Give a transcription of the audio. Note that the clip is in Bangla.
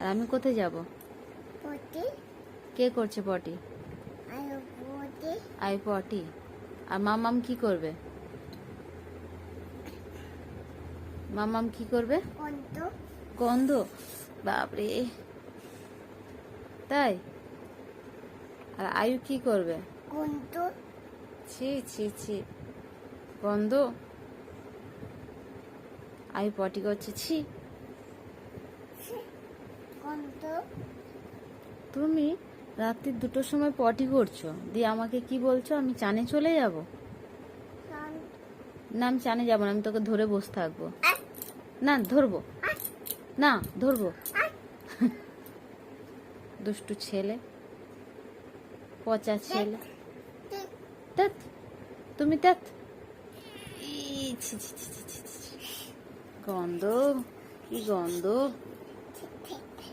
আর আমি কোথায় যাব? পটি কে করছে পটি? আয়ো পটি আই পটি। আর মামাম কি করবে? মামাম কি করবে? কন্ত গন্ধ? বাপরে, তাই? আর আয়ু কি করবে? কন্ত ছি ছি ছি, গন্ধ। আয়ু পটি করছে, ছি। কন্ত তুমি রাত্রি 2টোর সময় পটি করছো, দিয়ে আমাকে কি বলছো আমি চানে চলে যাব? না, আমি চানে যাবো না, আমি তোকে ধরে বসে থাকবো। না ধরবো, না ধরবো। দুষ্টু ছেলে, পচা ছেলে। ধ্যাৎ, তুমি ধ্যাৎ। ই ছি ছি ছি ছি ছি ছি। গন্ধ, কি গন্ধ।